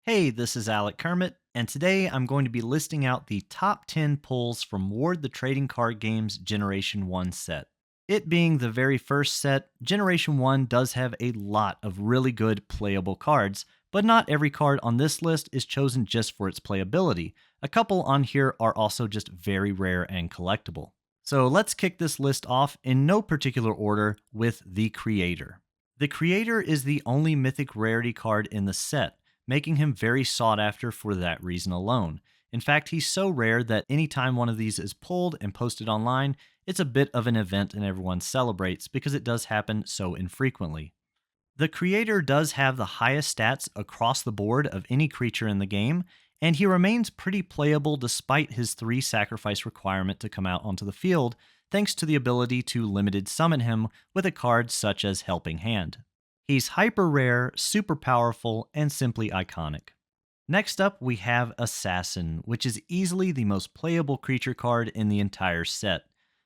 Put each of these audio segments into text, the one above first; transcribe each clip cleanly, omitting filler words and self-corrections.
Hey, this is Alec Kermit, and today I'm going to be listing out the top 10 pulls from Ward the Trading Card Game's Generation 1 set. It being the very first set, Generation 1 does have a lot of really good playable cards, but not every card on this list is chosen just for its playability. A couple on here are also just very rare and collectible. So let's kick this list off in no particular order with the Creator. The Creator is the only mythic rarity card in the set, making him very sought after for that reason alone. In fact, he's so rare that anytime one of these is pulled and posted online, it's a bit of an event and everyone celebrates because it does happen so infrequently. The creator does have the highest stats across the board of any creature in the game, and he remains pretty playable despite his 3 sacrifice requirement to come out onto the field, thanks to the ability to limited summon him with a card such as Helping Hand. He's hyper rare, super powerful, and simply iconic. Next up, we have Assassin, which is easily the most playable creature card in the entire set.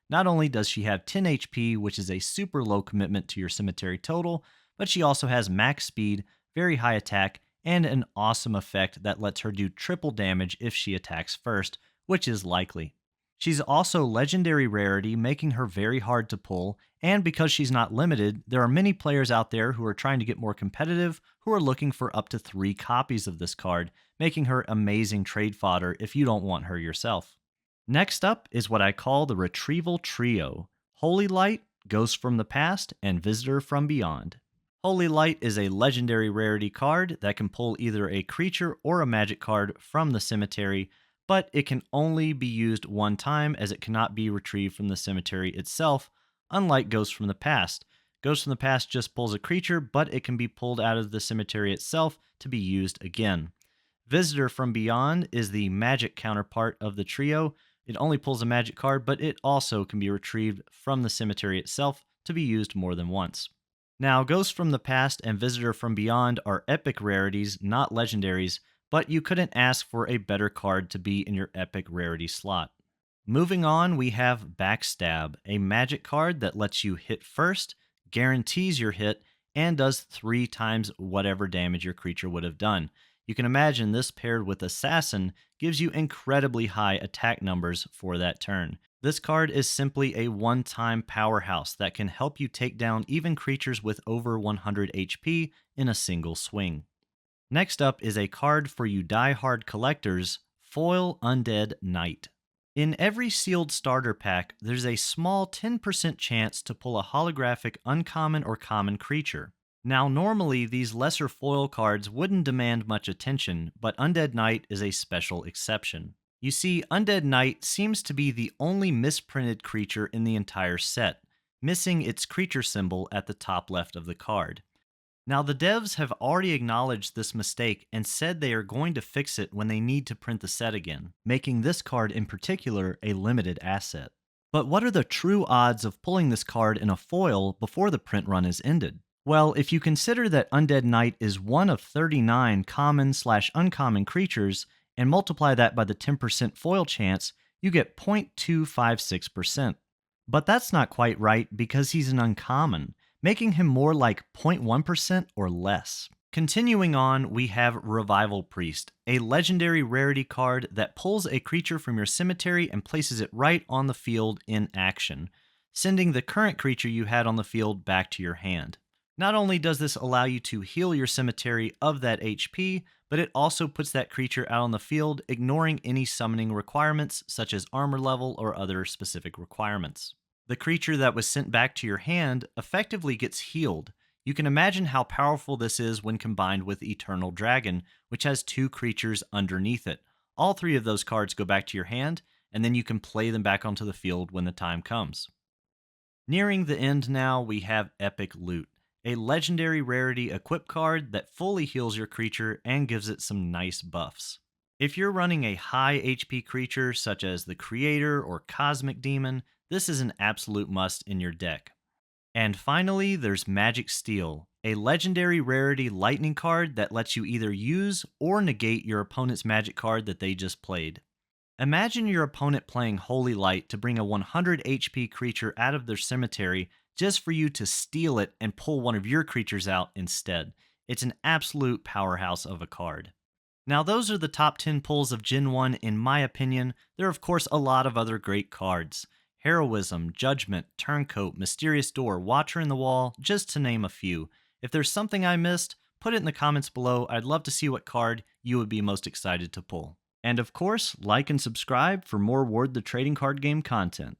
Not only does she have 10 HP, which is a super low commitment to your cemetery total, but she also has max speed, very high attack, and an awesome effect that lets her do triple damage if she attacks first, which is likely. She's also legendary rarity, making her very hard to pull, and because she's not limited, there are many players out there who are trying to get more competitive who are looking for up to 3 copies of this card, making her amazing trade fodder if you don't want her yourself. Next up is what I call the Retrieval Trio: Holy Light, Ghost from the Past, and Visitor from Beyond. Holy Light is a legendary rarity card that can pull either a creature or a magic card from the cemetery, but it can only be used one time as it cannot be retrieved from the cemetery itself, unlike Ghost from the Past. Ghost from the Past just pulls a creature, but it can be pulled out of the cemetery itself to be used again. Visitor from Beyond is the magic counterpart of the trio. It only pulls a magic card, but it also can be retrieved from the cemetery itself to be used more than once. Now, Ghost from the Past and Visitor from Beyond are epic rarities, not legendaries, but you couldn't ask for a better card to be in your epic rarity slot. Moving on, we have Backstab, a magic card that lets you hit first, guarantees your hit, and does 3 times whatever damage your creature would have done. You can imagine this paired with Assassin gives you incredibly high attack numbers for that turn. This card is simply a one-time powerhouse that can help you take down even creatures with over 100 HP in a single swing. Next up is a card for you die-hard collectors, Foil Undead Knight. In every sealed starter pack, there's a small 10% chance to pull a holographic uncommon or common creature. Now, normally these lesser foil cards wouldn't demand much attention, but Undead Knight is a special exception. You see, Undead Knight seems to be the only misprinted creature in the entire set, missing its creature symbol at the top left of the card. Now, the devs have already acknowledged this mistake and said they are going to fix it when they need to print the set again, making this card in particular a limited asset. But what are the true odds of pulling this card in a foil before the print run is ended? Well, if you consider that Undead Knight is one of 39 common/uncommon creatures and multiply that by the 10% foil chance, you get 0.256%. But that's not quite right because he's an uncommon, making him more like 0.1% or less. Continuing on, we have Revival Priest, a legendary rarity card that pulls a creature from your cemetery and places it right on the field in action, sending the current creature you had on the field back to your hand. Not only does this allow you to heal your cemetery of that HP, but it also puts that creature out on the field, ignoring any summoning requirements such as armor level or other specific requirements. The creature that was sent back to your hand effectively gets healed. You can imagine how powerful this is when combined with Eternal Dragon, which has 2 creatures underneath it. All 3 of those cards go back to your hand, and then you can play them back onto the field when the time comes. Nearing the end now, we have Epic Loot, a legendary rarity equip card that fully heals your creature and gives it some nice buffs. If you're running a high HP creature such as the Creator or Cosmic Demon, this is an absolute must in your deck. And finally, there's Magic Steel, a legendary rarity lightning card that lets you either use or negate your opponent's magic card that they just played. Imagine your opponent playing Holy Light to bring a 100 HP creature out of their cemetery just for you to steal it and pull one of your creatures out instead. It's an absolute powerhouse of a card. Now, those are the top 10 pulls of Gen 1 in my opinion. There are, of course, a lot of other great cards: Heroism, Judgment, Turncoat, Mysterious Door, Watcher in the Wall, just to name a few. If there's something I missed, put it in the comments below. I'd love to see what card you would be most excited to pull. And of course, like and subscribe for more Ward the Trading Card Game content.